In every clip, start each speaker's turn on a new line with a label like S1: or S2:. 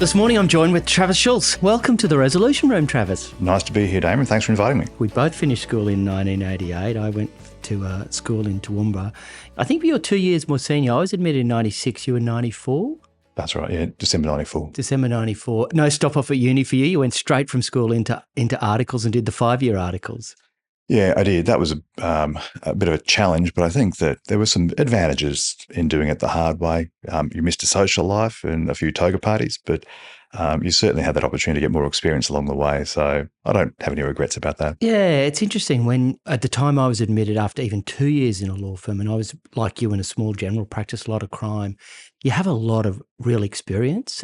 S1: This morning I'm joined with Travis Schultz. Welcome to the Resolution Room, Travis.
S2: Nice to be here, Damon. Thanks for inviting me.
S1: We both finished school in 1988. I went to school in Toowoomba. I think you're 2 years more senior. I was admitted in 96. You were 94?
S2: That's right, yeah, December 94.
S1: December 94. No stop off at uni for you. You went straight from school into articles and did the 5-year articles.
S2: Yeah, I did. That was a bit of a challenge, but I think that there were some advantages in doing it the hard way. You missed a social life and a few toga parties, but you certainly had that opportunity to get more experience along the way. So I don't have any regrets about that.
S1: Yeah, it's interesting. When at the time I was admitted after even 2 years in a law firm, and I was like you in a small general practice, a lot of crime, you have a lot of real experience.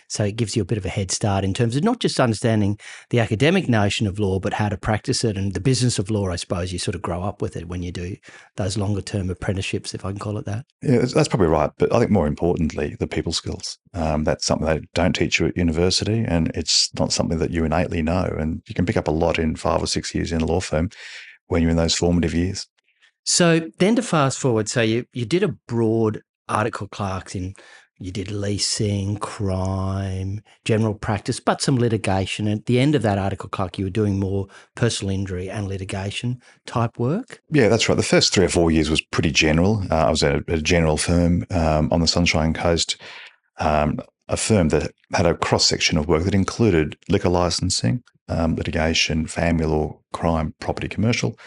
S1: So it gives you a bit of a head start in terms of not just understanding the academic notion of law, but how to practice it and the business of law. I suppose you sort of grow up with it when you do those longer term apprenticeships, if I can call it that.
S2: Yeah, that's probably right. But I think more importantly, the people skills. That's something they don't teach you at university, and it's not something that you innately know. And you can pick up a lot in 5 or 6 years in a law firm when you're in those formative years.
S1: So then to fast forward, so you did a broad article clerks in, you did leasing, crime, general practice, but some litigation. At the end of that article clerk, you were doing more personal injury and litigation type work?
S2: Yeah, that's right. The first 3 or 4 years was pretty general. I was at a general firm on the Sunshine Coast, a firm that had a cross-section of work that included liquor licensing, litigation, family law, crime, property, commercial.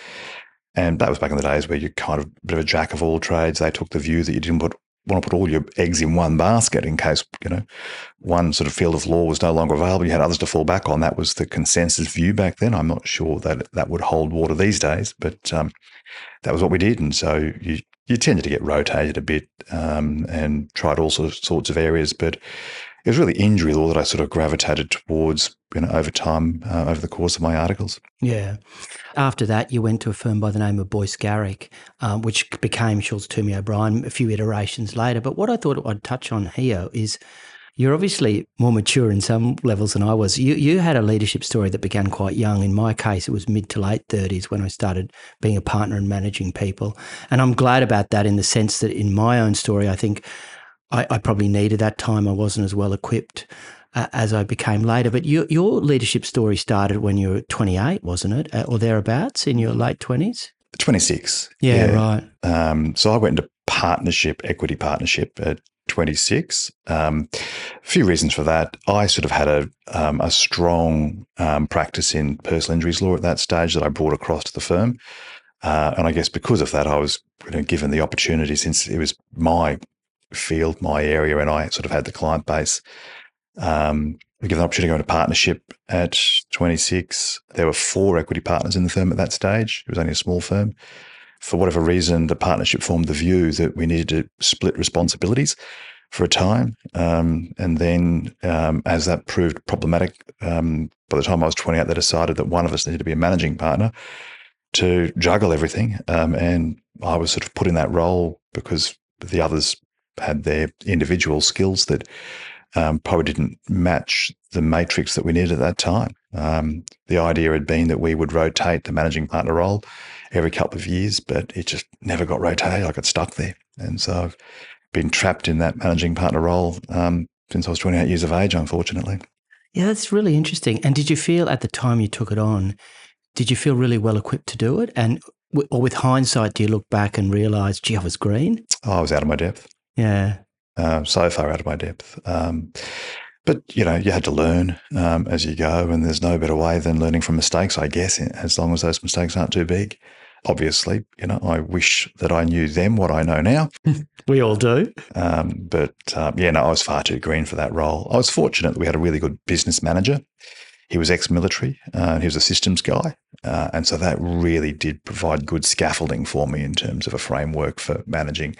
S2: And that was back in the days where you're kind of a bit of a jack of all trades. They took the view that you didn't want to put all your eggs in one basket in case, one sort of field of law was no longer available. You had others to fall back on. That was the consensus view back then. I'm not sure that would hold water these days, but that was what we did. And so you tended to get rotated a bit and tried all sorts of areas. But it was really injury law that I sort of gravitated towards, over time, over the course of my articles.
S1: Yeah. After that, you went to a firm by the name of Boyce Garrick, which became Schultz O'Brien a few iterations later. But what I thought I'd touch on here is you're obviously more mature in some levels than I was. You had a leadership story that began quite young. In my case, it was mid to late 30s when I started being a partner and managing people. And I'm glad about that in the sense that in my own story, I think I probably needed that time. I wasn't as well equipped as I became later. But your leadership story started when you were 28, wasn't it? Or thereabouts in your late 20s?
S2: 26.
S1: Yeah, right.
S2: So I went into equity partnership at 26. A few reasons for that. I sort of had a strong practice in personal injuries law at that stage that I brought across to the firm. And I guess because of that, I was given the opportunity, since it was my field, my area, and I sort of had the client base. Given the opportunity to go into partnership at 26. There were 4 equity partners in the firm at that stage. It was only a small firm. For whatever reason, the partnership formed the view that we needed to split responsibilities for a time. And then as that proved problematic, by the time I was 28, they decided that one of us needed to be a managing partner to juggle everything. And I was sort of put in that role because the others had their individual skills that probably didn't match the matrix that we needed at that time. The idea had been that we would rotate the managing partner role every couple of years, but it just never got rotated. I got stuck there. And so I've been trapped in that managing partner role since I was 28 years of age, unfortunately.
S1: Yeah, that's really interesting. And did you feel at the time you took it on, did you feel really well equipped to do it? And or with hindsight, do you look back and realise, gee, I was green?
S2: Oh, I was out of my depth.
S1: Yeah.
S2: So far out of my depth. But, you had to learn as you go, and there's no better way than learning from mistakes, I guess, as long as those mistakes aren't too big. Obviously, I wish that I knew then what I know now.
S1: We all do.
S2: I was far too green for that role. I was fortunate that we had a really good business manager. He was ex-military. He was a systems guy. And so that really did provide good scaffolding for me in terms of a framework for managing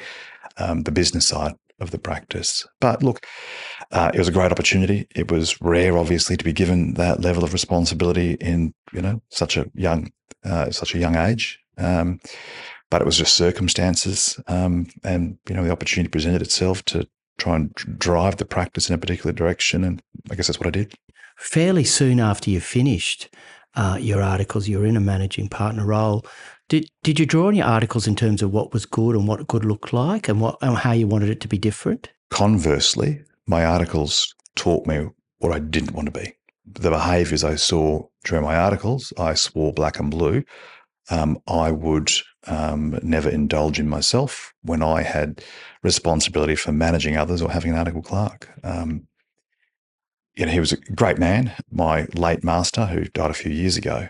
S2: the business side of the practice. But look, it was a great opportunity. It was rare, obviously, to be given that level of responsibility in, such a young age. But it was just circumstances, and the opportunity presented itself to try and drive the practice in a particular direction, and I guess that's what I did.
S1: Fairly soon after you finished your articles, you were in a managing partner role. Did you draw on your articles in terms of what was good and what good looked like and how you wanted it to be different?
S2: Conversely, my articles taught me what I didn't want to be. The behaviours I saw during my articles, I swore black and blue. I would never indulge in myself when I had responsibility for managing others or having an article clerk. He was a great man. My late master, who died a few years ago,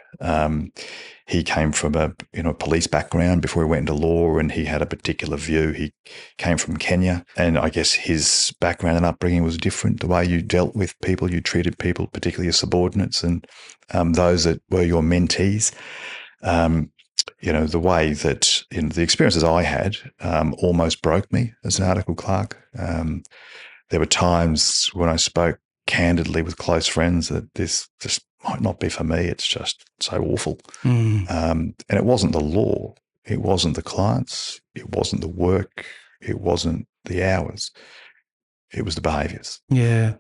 S2: he came from a police background before he went into law, and he had a particular view. He came from Kenya, and I guess his background and upbringing was different. The way you dealt with people, you treated people, particularly your subordinates and those that were your mentees. The way that the experiences I had almost broke me as an article clerk. There were times when I spoke candidly with close friends that this might not be for me. It's just so awful. And it wasn't the law. It wasn't the clients. It wasn't the work. It wasn't the hours. It was the behaviours.
S1: Yeah.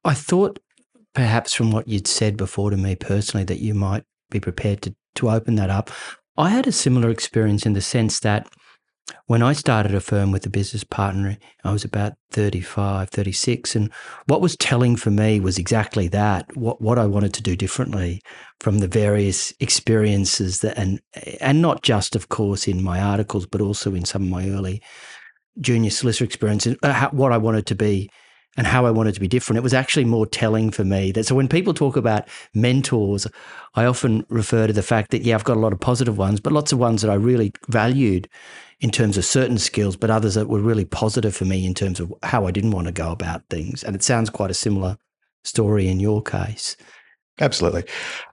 S1: I thought perhaps from what you'd said before to me personally that you might be prepared to open that up. I had a similar experience in the sense that when I started a firm with a business partner, I was about 35, 36. And what was telling for me was exactly that, what I wanted to do differently from the various experiences that, and not just, of course, in my articles, but also in some of my early junior solicitor experiences, what I wanted to be and how I wanted to be different. It was actually more telling for me. So when people talk about mentors, I often refer to the fact that, I've got a lot of positive ones, but lots of ones that I really valued in terms of certain skills, but others that were really positive for me in terms of how I didn't want to go about things. And it sounds quite a similar story in your case.
S2: Absolutely.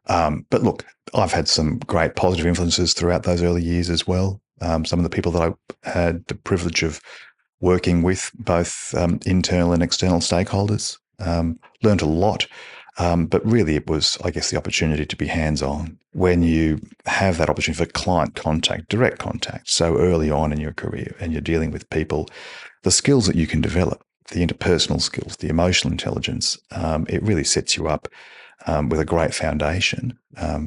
S2: But look, I've had some great positive influences throughout those early years as well. Some of the people that I had the privilege of working with, both internal and external stakeholders, learned a lot. But really it was, I guess, the opportunity to be hands-on. When you have that opportunity for client contact, direct contact, so early on in your career, and you're dealing with people, the skills that you can develop, the interpersonal skills, the emotional intelligence, it really sets you up with a great foundation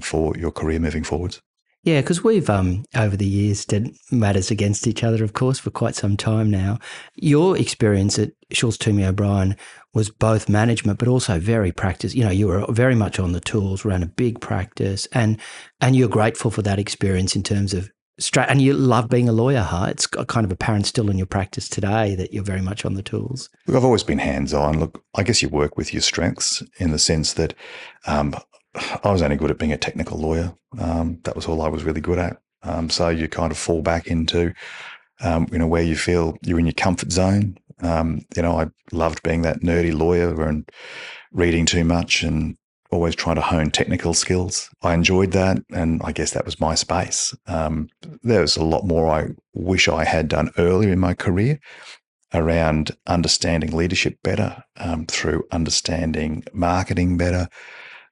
S2: for your career moving forwards.
S1: Yeah, because we've, over the years, did matters against each other, of course, for quite some time now. Your experience at Schultz O'Brien was both management, but also very practice. You were very much on the tools, ran a big practice, and you're grateful for that experience in terms of and you love being a lawyer, huh? It's kind of apparent still in your practice today that you're very much on the tools.
S2: Look, I've always been hands-on. Look, I guess you work with your strengths in the sense that I was only good at being a technical lawyer. That was all I was really good at. So you kind of fall back into, where you feel you're in your comfort zone. I loved being that nerdy lawyer and reading too much and always trying to hone technical skills. I enjoyed that, and I guess that was my space. There's a lot more I wish I had done earlier in my career around understanding leadership better, through understanding marketing better,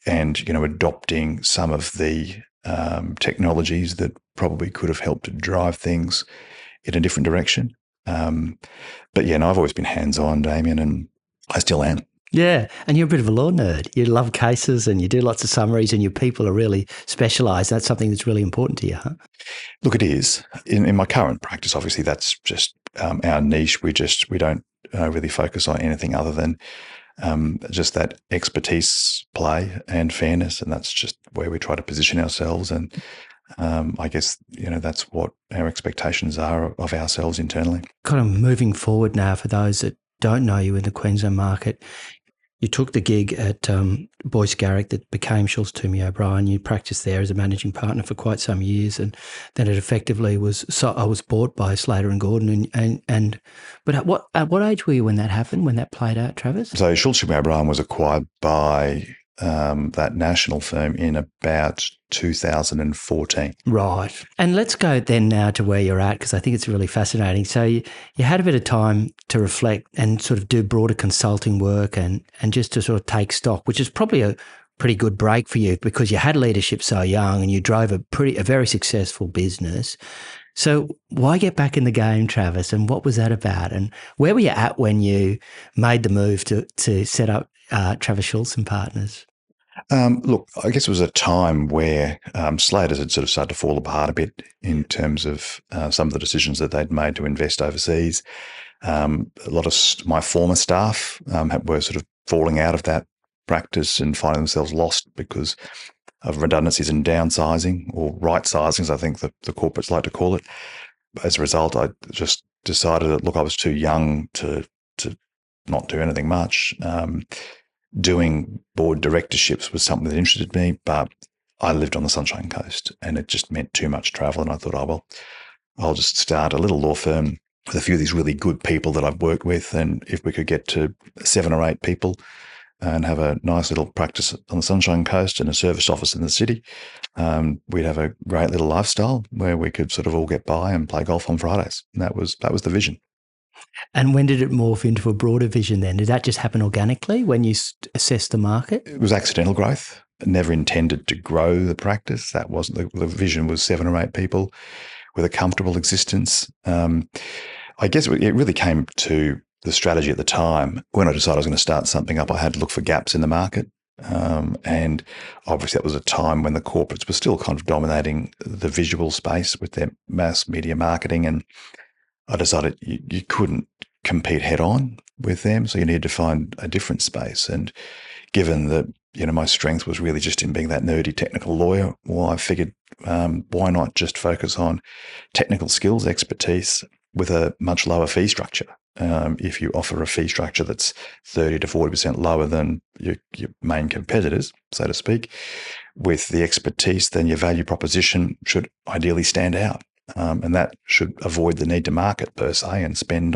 S2: and adopting some of the technologies that probably could have helped to drive things in a different direction. But I've always been hands-on, Damien, and I still am.
S1: Yeah, and you're a bit of a law nerd. You love cases and you do lots of summaries, and your people are really specialised. That's something that's really important to you, huh?
S2: Look, it is. In my current practice, obviously, that's just our niche. We don't really focus on anything other than just that expertise play and fairness, and that's just where we try to position ourselves. And I guess that's what our expectations are of ourselves internally.
S1: Kind of moving forward now, for those that don't know you in the Queensland market, you took the gig at Boyce Garrick that became Schultz O'Brien. You practiced there as a managing partner for quite some years, and then it effectively was. So I was bought by Slater and Gordon, but at what age were you when that happened? When that played out, Travis?
S2: So Schultz O'Brien was acquired by that national firm in about 2014.
S1: Right. And let's go then now to where you're at, because I think it's really fascinating. So you had a bit of time to reflect and sort of do broader consulting work and just to sort of take stock, which is probably a pretty good break for you because you had leadership so young and you drove a very successful business. So why get back in the game, Travis? And what was that about? And where were you at when you made the move to set up Travis Schultz and Partners?
S2: Look, I guess it was a time where Slater's had sort of started to fall apart a bit in terms of some of the decisions that they'd made to invest overseas. A lot of my former staff were sort of falling out of that practice and finding themselves lost because of redundancies and downsizing, or right sizing, as I think the corporates like to call it. As a result, I just decided that, look, I was too young to not do anything much. Doing board directorships was something that interested me, but I lived on the Sunshine Coast and it just meant too much travel. And I thought, oh, well, I'll just start a little law firm with a few of these really good people that I've worked with. And if we could get to 7 or 8 people and have a nice little practice on the Sunshine Coast and a service office in the city, we'd have a great little lifestyle where we could sort of all get by and play golf on Fridays. And that was the vision.
S1: And when did it morph into a broader vision then? Did that just happen organically when you assessed the market?
S2: It was accidental growth. I never intended to grow the practice. That wasn't the vision. Was 7 or 8 people with a comfortable existence. I guess it really came to the strategy at the time. When I decided I was going to start something up, I had to look for gaps in the market. And obviously that was a time when the corporates were still kind of dominating the visual space with their mass media marketing. And I decided you couldn't compete head on with them. So you needed to find a different space. And given that, my strength was really just in being that nerdy technical lawyer, well, I figured, why not just focus on technical skills, expertise with a much lower fee structure? If you offer a fee structure that's 30 to 40% lower than your main competitors, so to speak, with the expertise, then your value proposition should ideally stand out. And that should avoid the need to market per se and spend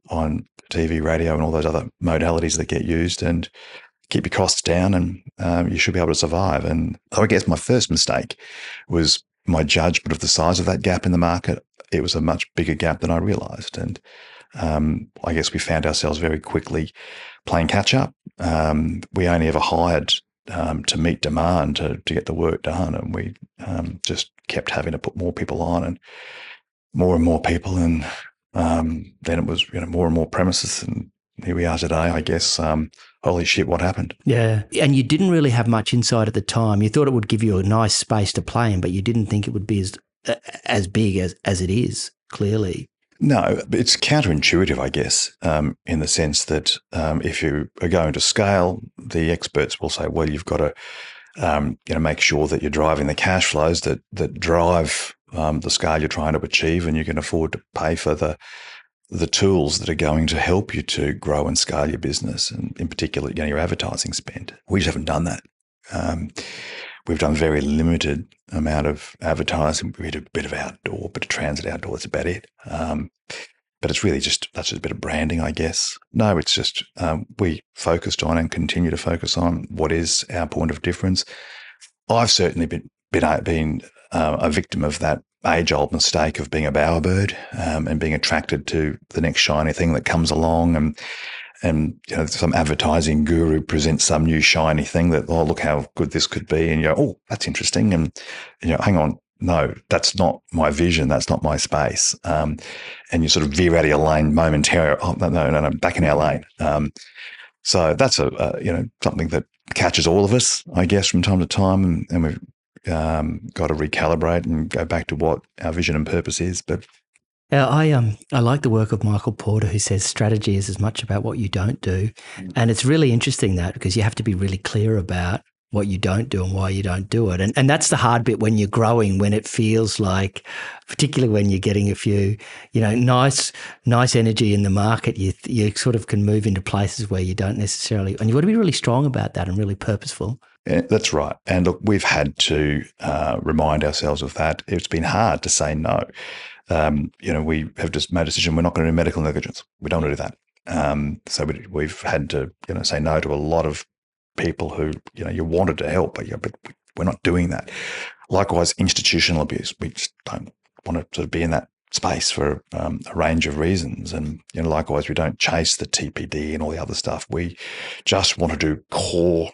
S2: on TV, radio, and all those other modalities that get used, and keep your costs down, and you should be able to survive. And I guess my first mistake was my judgment of the size of that gap in the market. It was a much bigger gap than I realised. And I guess we found ourselves very quickly playing catch up. We only ever hired to meet demand to get the work done, and we just kept having to put more people on and more people, and then it was more and more premises, and here we are today. I guess holy shit, what happened?
S1: Yeah, and you didn't really have much insight at the time. You thought it would give you a nice space to play in, but you didn't think it would be as big as it is. Clearly.
S2: No, it's counterintuitive, I guess, in the sense that if you are going to scale, the experts will say, well, you've got to make sure that you're driving the cash flows that drive the scale you're trying to achieve, and you can afford to pay for the tools that are going to help you to grow and scale your business, and in particular, your advertising spend. We just haven't done that. We've done very limited amount of advertising. We did a bit of outdoor, bit of transit outdoor. That's about it. But it's really that's just a bit of branding, I guess. No, it's just we focused on and continue to focus on what is our point of difference. I've certainly been a victim of that age-old mistake of being a bowerbird and being attracted to the next shiny thing that comes along, and some advertising guru presents some new shiny thing that, oh, look how good this could be, and oh, that's interesting, and hang on, no, that's not my vision, that's not my space, and you sort of veer out of your lane momentarily. Oh, no, back in our lane. So that's something that catches all of us, I guess, from time to time, and we've got to recalibrate and go back to what our vision and purpose is. But
S1: I like the work of Michael Porter, who says strategy is as much about what you don't do. And it's really interesting that, because you have to be really clear about what you don't do and why you don't do it. And that's the hard bit when you're growing, when it feels like, particularly when you're getting a few, nice energy in the market, you sort of can move into places where you don't necessarily, and you've got to be really strong about that and really purposeful.
S2: Yeah, that's right. And look, we've had to remind ourselves of that. It's been hard to say no. We have just made a decision. We're not going to do medical negligence. We don't want to do that. So we've had to, say no to a lot of people who, you wanted to help, but we're not doing that. Likewise, institutional abuse. We just don't want to sort of be in that space for a range of reasons. And, likewise, we don't chase the TPD and all the other stuff. We just want to do core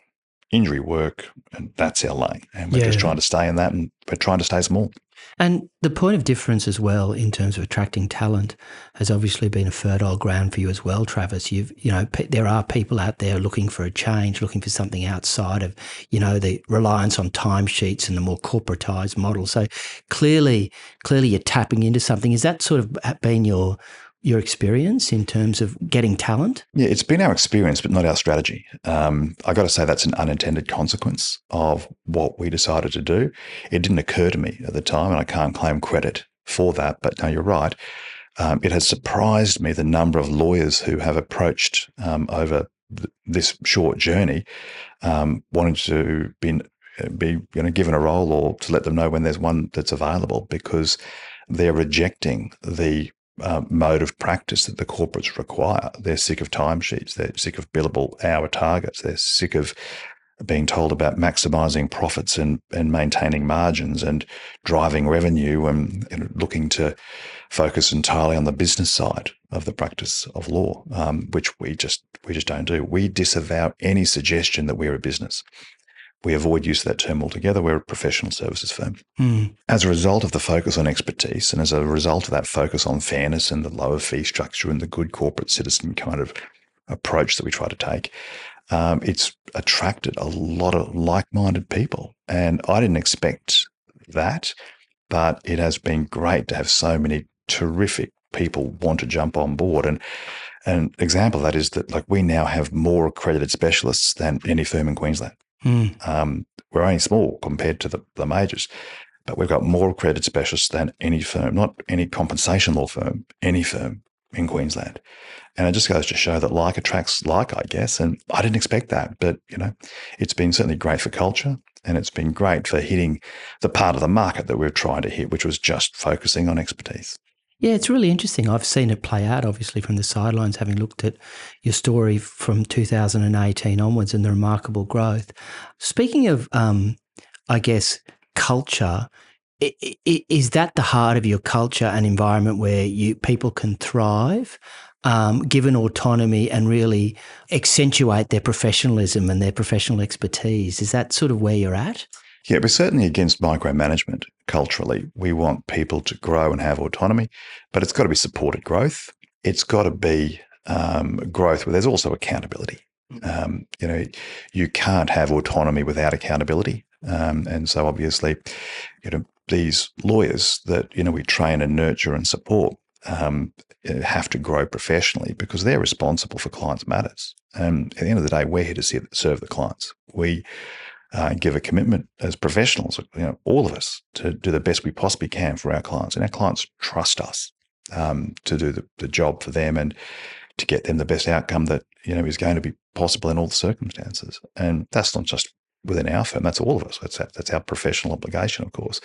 S2: injury work, and that's our lane. And we're just trying to stay in that, and we're trying to stay small.
S1: And the point of difference as well in terms of attracting talent has obviously been a fertile ground for you as well, Travis. There are people out there looking for a change, looking for something outside of, the reliance on timesheets and the more corporatised model. So clearly you're tapping into something. Is that sort of been your your experience in terms of getting talent?
S2: Yeah, it's been our experience, but not our strategy. I got to say that's an unintended consequence of what we decided to do. It didn't occur to me at the time, and I can't claim credit for that. But no, you're right. It has surprised me the number of lawyers who have approached over this short journey, wanting to be given a role or to let them know when there's one that's available, because they're rejecting the mode of practice that the corporates require. They're sick of timesheets. They're sick of billable hour targets. They're sick of being told about maximising profits and maintaining margins and driving revenue and looking to focus entirely on the business side of the practice of law, which we just don't do. We disavow any suggestion that we're a business. We avoid use of that term altogether. We're a professional services firm. As a result of the focus on expertise and as a result of that focus on fairness and the lower fee structure and the good corporate citizen kind of approach that we try to take, it's attracted a lot of like-minded people. And I didn't expect that, but it has been great to have so many terrific people want to jump on board. And an example of that is that we now have more accredited specialists than any firm in Queensland. We're only small compared to the majors, but we've got more accredited specialists than any firm, not any compensation law firm, any firm in Queensland. And it just goes to show that like attracts like, I guess. And I didn't expect that, but it's been certainly great for culture, and it's been great for hitting the part of the market that we're trying to hit, which was just focusing on expertise.
S1: Yeah, it's really interesting. I've seen it play out, obviously, from the sidelines, having looked at your story from 2018 onwards and the remarkable growth. Speaking of, I guess, culture, is that the heart of your culture, an environment where people can thrive, given autonomy and really accentuate their professionalism and their professional expertise? Is that sort of where you're at?
S2: Yeah, we're certainly against micromanagement culturally. We want people to grow and have autonomy, but it's got to be supported growth. It's got to be growth where there's also accountability. You can't have autonomy without accountability. And so obviously, these lawyers that, we train and nurture and support have to grow professionally because they're responsible for clients' matters. And at the end of the day, we're here to serve the clients. We give a commitment as professionals, all of us, to do the best we possibly can for our clients. And our clients trust us to do the job for them and to get them the best outcome that, is going to be possible in all the circumstances. And that's not just within our firm, that's all of us. That's our professional obligation, of course.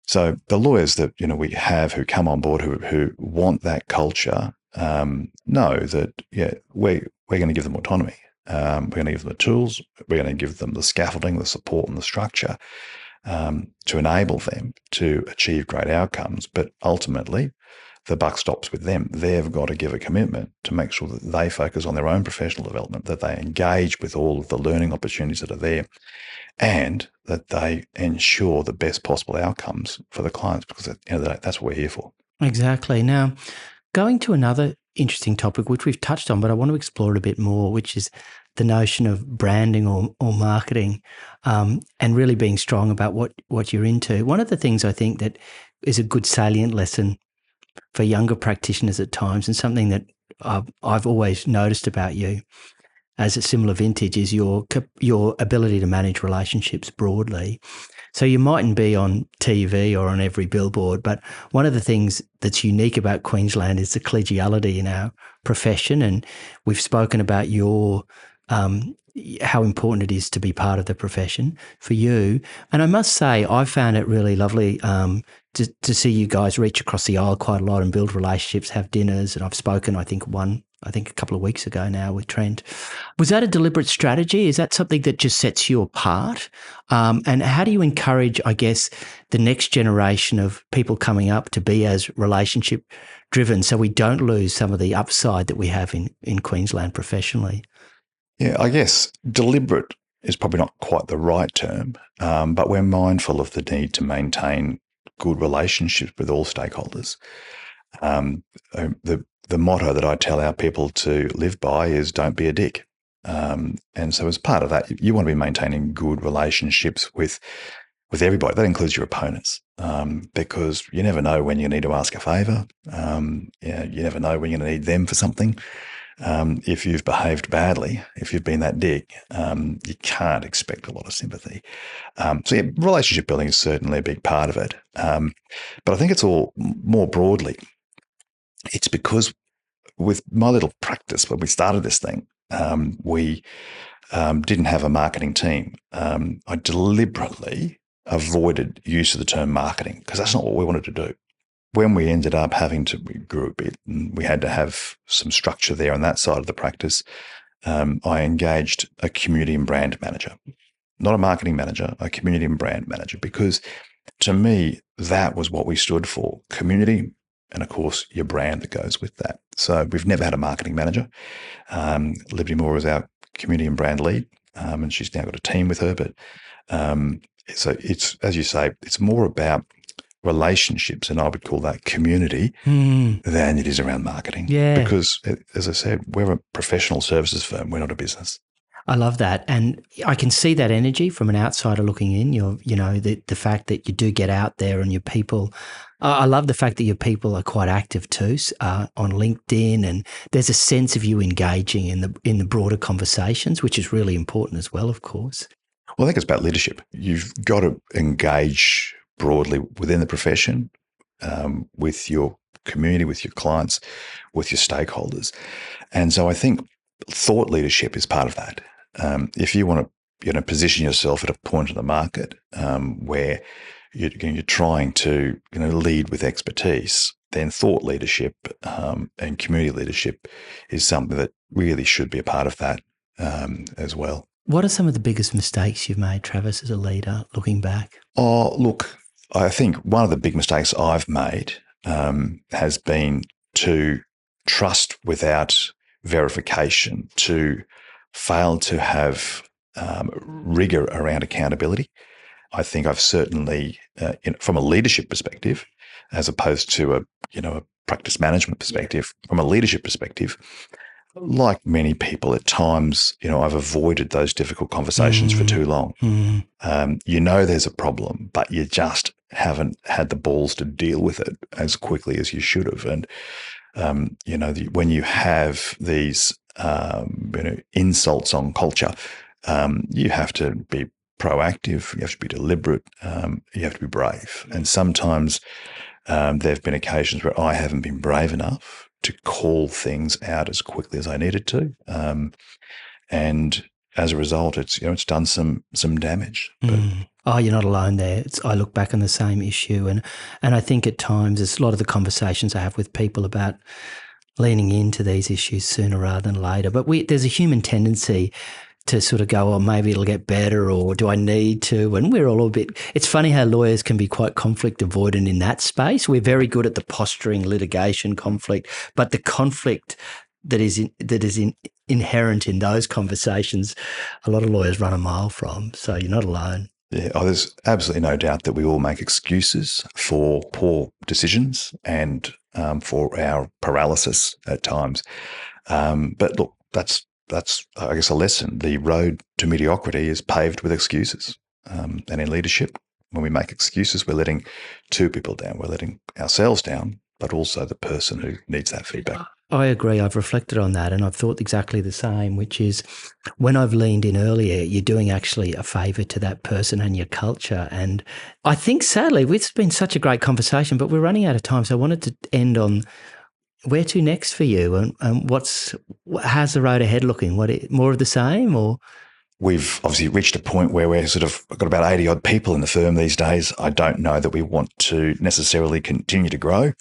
S2: So the lawyers that, we have who come on board who want that culture know that, we're going to give them autonomy. We're going to give them the tools. We're going to give them the scaffolding, the support, and the structure to enable them to achieve great outcomes. But ultimately, the buck stops with them. They've got to give a commitment to make sure that they focus on their own professional development, that they engage with all of the learning opportunities that are there, and that they ensure the best possible outcomes for the clients, because at the end of the day, that's what we're here for.
S1: Exactly. Now, going to another interesting topic, which we've touched on, but I want to explore it a bit more, which is the notion of branding or marketing, and really being strong about what you're into. One of the things I think that is a good salient lesson for younger practitioners at times, and something that I've always noticed about you as a similar vintage, is your ability to manage relationships broadly. So you mightn't be on TV or on every billboard, but one of the things that's unique about Queensland is the collegiality in our profession. And we've spoken about your how important it is to be part of the profession for you. And I must say, I found it really lovely to see you guys reach across the aisle quite a lot and build relationships, have dinners. And I've spoken, I think a couple of weeks ago now with Trent. Was that a deliberate strategy? Is that something that just sets you apart? And how do you encourage, I guess, the next generation of people coming up to be as relationship driven so we don't lose some of the upside that we have in Queensland professionally?
S2: Yeah, I guess deliberate is probably not quite the right term, but we're mindful of the need to maintain good relationships with all stakeholders. The motto that I tell our people to live by is don't be a dick. And so as part of that, you want to be maintaining good relationships with with everybody. That includes your opponents, because you never know when you need to ask a favour. You never know when you're going to need them for something. If you've behaved badly, if you've been that dick, you can't expect a lot of sympathy. Relationship building is certainly a big part of it. But I think it's all more broadly. It's because with my little practice, when we started this thing, we didn't have a marketing team. I deliberately avoided use of the term marketing because that's not what we wanted to do. When we ended up we grew a bit and we had to have some structure there on that side of the practice, I engaged a community and brand manager, not a marketing manager, a community and brand manager, because to me, that was what we stood for, community and, of course, your brand that goes with that. So we've never had a marketing manager. Liberty Moore is our community and brand lead, and she's now got a team with her. But so it's, as you say, it's more about relationships, and I would call that community, than it is around marketing.
S1: Yeah.
S2: Because, as I said, we're a professional services firm. We're not a business.
S1: I love that. And I can see that energy from an outsider looking in. The fact that you do get out there and your people, I love the fact that your people are quite active too, on LinkedIn, and there's a sense of you engaging in the broader conversations, which is really important as well, of course.
S2: Well, I think it's about leadership. You've got to engage broadly within the profession, with your community, with your clients, with your stakeholders. And so I think thought leadership is part of that. If you want to position yourself at a point in the market where you're trying to lead with expertise, then thought leadership and community leadership is something that really should be a part of that as well.
S1: What are some of the biggest mistakes you've made, Travis, as a leader, looking back?
S2: Oh, look, I think one of the big mistakes I've made has been to trust without verification, to fail to have rigor around accountability. I think I've certainly, from a leadership perspective, as opposed to a practice management perspective, from a leadership perspective, like many people at times, I've avoided those difficult conversations for too long. There's a problem, but you just haven't had the balls to deal with it as quickly as you should have. And, when you have these, insults on culture, you have to be proactive, you have to be deliberate, you have to be brave. And sometimes there have been occasions where I haven't been brave enough to call things out as quickly as I needed to. And as a result, it's done some damage. But
S1: Oh, you're not alone there. I look back on the same issue, and I think at times it's a lot of the conversations I have with people about leaning into these issues sooner rather than later. But there's a human tendency to sort of go, oh, maybe it'll get better, or do I need to? And we're all a bit, it's funny how lawyers can be quite conflict avoidant in that space. We're very good at the posturing litigation conflict, but the conflict that is inherent in those conversations, a lot of lawyers run a mile from. So you're not alone.
S2: Yeah, there's absolutely no doubt that we all make excuses for poor decisions and for our paralysis at times. But look, that's I guess a lesson. The road to mediocrity is paved with excuses. And in leadership, when we make excuses, we're letting two people down. We're letting ourselves down, but also the person who needs that feedback.
S1: I agree. I've reflected on that, and I've thought exactly the same, which is when I've leaned in earlier, you're doing actually a favour to that person and your culture. And I think, sadly, it's been such a great conversation, but we're running out of time. So I wanted to end on where to next for you, and how's the road ahead looking? More of the same, or?
S2: We've obviously reached a point where we're sort of got about 80 odd people in the firm these days. I don't know that we want to necessarily continue to grow.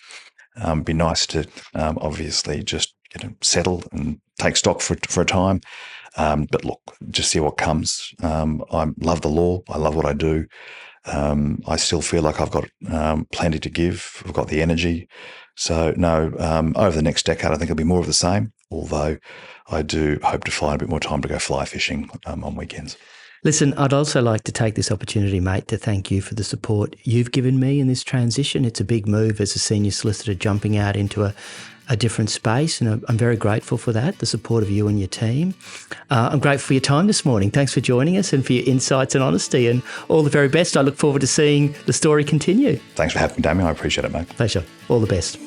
S2: Be nice to obviously just settle and take stock for a time. But look, just see what comes. I love the law. I love what I do. I still feel like I've got plenty to give. I've got the energy. So no, over the next decade, I think it'll be more of the same, although I do hope to find a bit more time to go fly fishing on weekends.
S1: Listen, I'd also like to take this opportunity, mate, to thank you for the support you've given me in this transition. It's a big move as a senior solicitor jumping out into a a different space, and I'm very grateful for that, the support of you and your team. I'm grateful for your time this morning. Thanks for joining us and for your insights and honesty, and all the very best. I look forward to seeing the story continue.
S2: Thanks for having me, Damien. I appreciate it, mate.
S1: Pleasure. All the best.